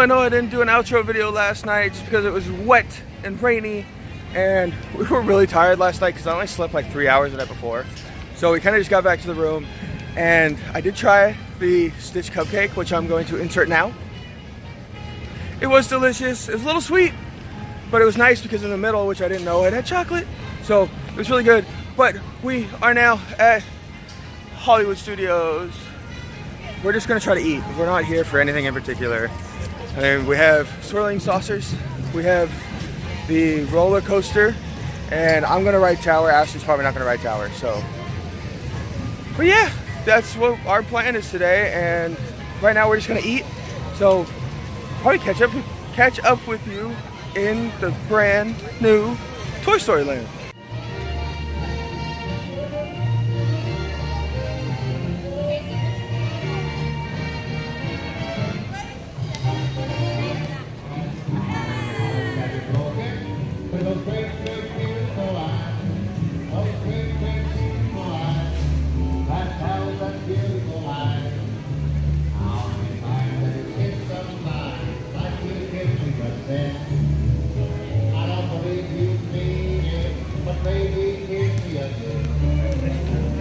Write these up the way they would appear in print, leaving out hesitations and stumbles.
I know I didn't do an outro video last night just because it was wet and rainy, and we were really tired last night because I only slept like 3 hours the night before. So we kind of just got back to the room, and I did try the Stitch cupcake, which I'm going to insert now. It was delicious. It was a little sweet, but it was nice because in the middle, which I didn't know, it had chocolate. So it was really good. But we are now at Hollywood Studios. We're just gonna try to eat. We're not here for anything in particular. I mean, we have swirling saucers, we have the roller coaster, and I'm gonna ride tower. Ashley's probably not gonna ride tower, so. But yeah, that's what our plan is today, and right now we're just gonna eat. So probably catch up with you in the brand new Toy Story Land.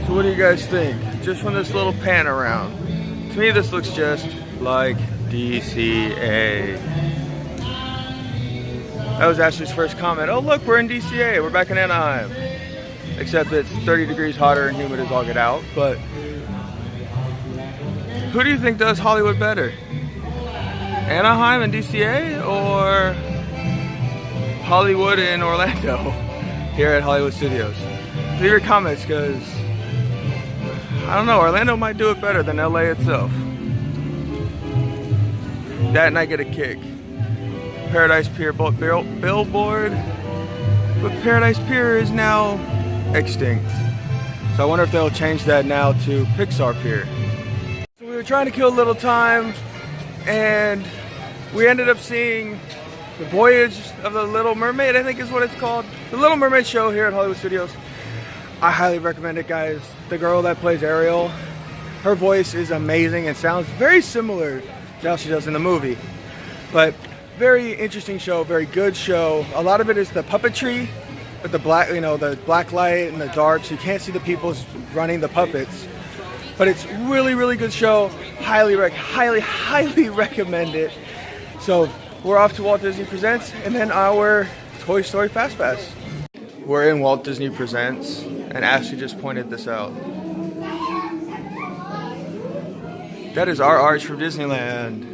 So what do you guys think? Just from this little pan around. To me this looks just like DCA. That was Ashley's first comment. Oh look, we're in DCA, we're back in Anaheim. Except it's 30 degrees hotter and humid as all get out. But who do you think does Hollywood better? Anaheim and DCA, or Hollywood and Orlando here at Hollywood Studios? Leave your comments, because I don't know, Orlando might do it better than LA itself. That and I get a kick. Paradise Pier billboard, but Paradise Pier is now extinct. So I wonder if they'll change that now to Pixar Pier. So we were trying to kill a little time, and we ended up seeing The Voyage of the Little Mermaid, I think is what it's called. The Little Mermaid show here at Hollywood Studios. I highly recommend it, guys. The girl that plays Ariel, her voice is amazing and sounds very similar to how she does in the movie. But very interesting show, very good show. A lot of it is the puppetry with the black, the black light and the dark, so you can't see the people running the puppets. But it's really, really good show. Highly recommend it. So we're off to Walt Disney Presents and then our Toy Story Fast Pass. We're in Walt Disney Presents, and Ashley just pointed this out. That is our arch from Disneyland.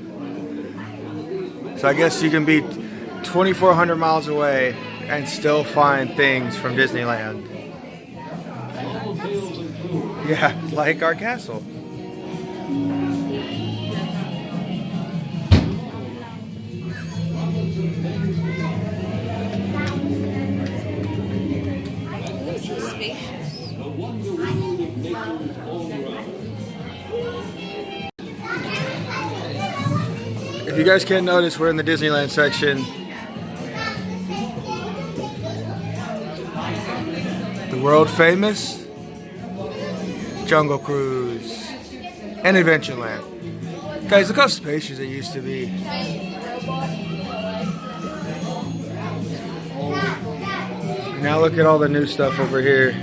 So I guess you can be 2,400 miles away and still find things from Disneyland. Yeah, like our castle. If you guys can't notice, we're in the Disneyland section. The world famous Jungle Cruise and Adventureland. Guys, look how spacious it used to be. Now look at all the new stuff over here.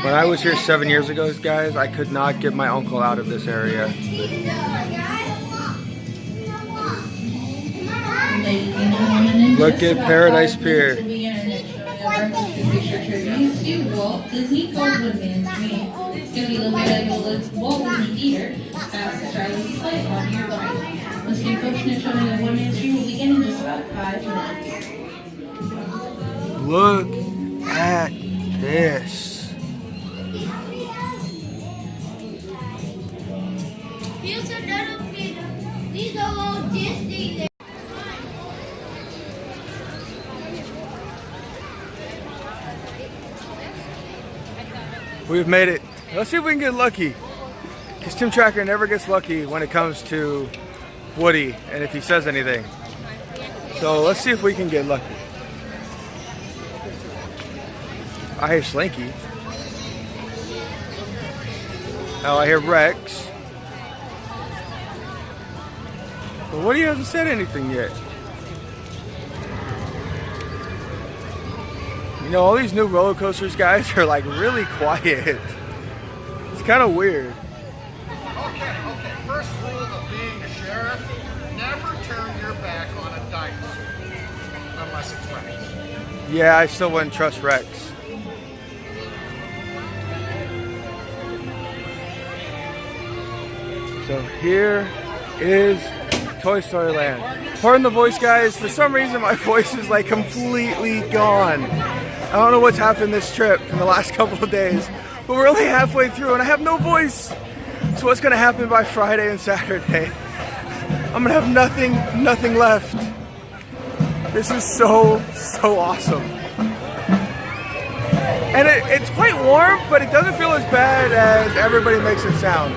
When I was here 7 years ago, guys, I could not get my uncle out of this area. Look at Paradise Pier. Walt Disney Woodman's Dream. It's going to be located at the Walt Disney Theater, past the Charlie's Display on your right. Once again, fortunate showing of Woodman's Dream will begin in just about 5 minutes. Look at this. Here's another video. These are all Disney. We've made it. Let's see if we can get lucky. Because Tim Tracker never gets lucky when it comes to Woody and if he says anything. So let's see if we can get lucky. I hear Slinky. Oh, I hear Rex. But Woody hasn't said anything yet. You know, all these new roller coasters, guys, are like really quiet. It's kind of weird. Okay. First rule of being a sheriff, never turn your back on a dice unless it's Rex. Yeah, I still wouldn't trust Rex. So here is Toy Story Land. Pardon the voice, guys. For some reason, my voice is like completely gone. I don't know what's happened this trip in the last couple of days, but we're only halfway through and I have no voice. So what's gonna happen by Friday and Saturday? I'm gonna have nothing left. This is so awesome. And it's quite warm, but it doesn't feel as bad as everybody makes it sound.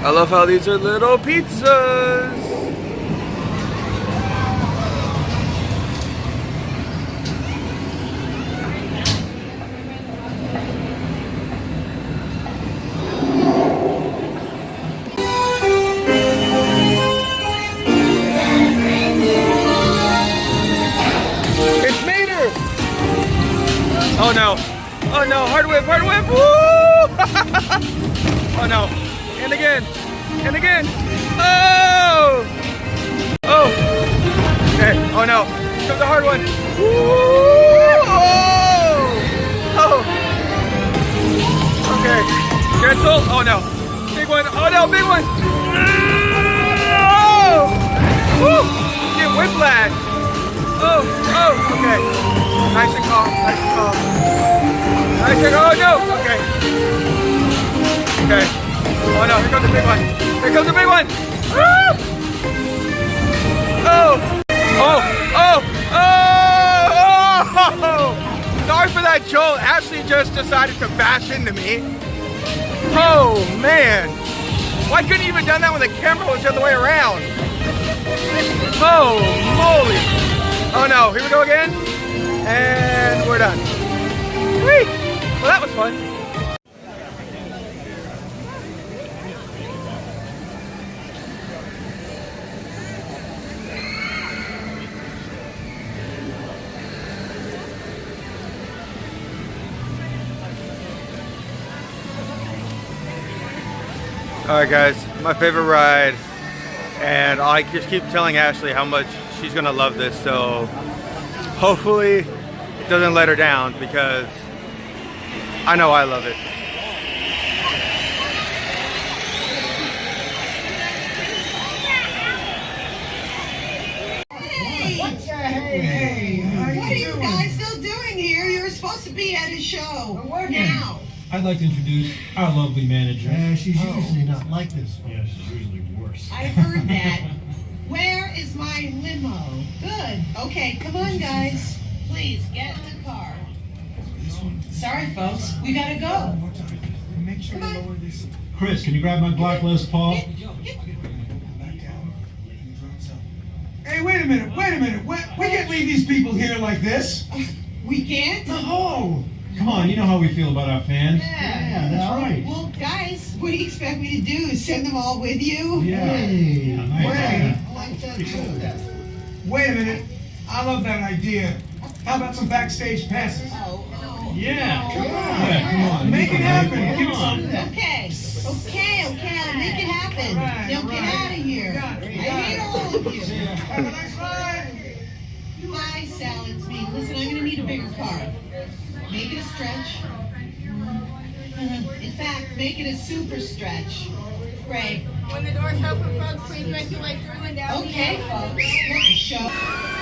I love how these are little pizzas. It's Mater! Oh no. Oh no, hard whip, woo! Oh no. And again. Oh! Oh! Okay. Oh no. Here comes the hard one. Woo! Oh! Okay. Cancel. Oh no. Big one. Oh no, big one. Oh! Woo! Get whiplash. Oh! Okay. Nice and calm. Oh no. Okay. Oh no, here comes the big one. Woo! Oh! Sorry for that jolt. Ashley just decided to bash into me. Oh man. Why couldn't you even done that when the camera was the other way around? Oh moly. Oh no, here we go again. And we're done. Whee! Well, that was fun. Alright guys, my favorite ride, and I just keep telling Ashley how much she's gonna love this, so hopefully it doesn't let her down because I know I love it. Hey, what are you guys still doing here? You're supposed to be at a show now. I'd like to introduce our lovely manager. She's usually not like this. Yeah, she's usually worse. I heard that. Where is my limo? Good. Okay, come on, guys. Please, get in the car. Sorry, folks. We gotta go. Make sure Come on. you lower this. Chris, can you grab my black Les Paul? Get- Back down. Hey, wait a minute. We can't leave these people here like this. We can't? No. Come on, you know how we feel about our fans. Yeah, that's right. Well, guys, what do you expect me to do? Send them all with you? Hey, Nice. I like that too. wait a minute. I love that idea. How about some backstage passes? Oh. Yeah. Come on. Yeah, come on. Make it happen. Come Give us on. some. Okay, I'll make it happen. All right, Now all get right. out of here. You I got it. hate all of you. Have a nice ride. Hi, Sal, it's me. Listen, I'm gonna need a bigger car. Make it a stretch. In fact, make it a super stretch. Great. When the doors open, folks, please make your way through and down the Okay, aisle. folks. Let me show.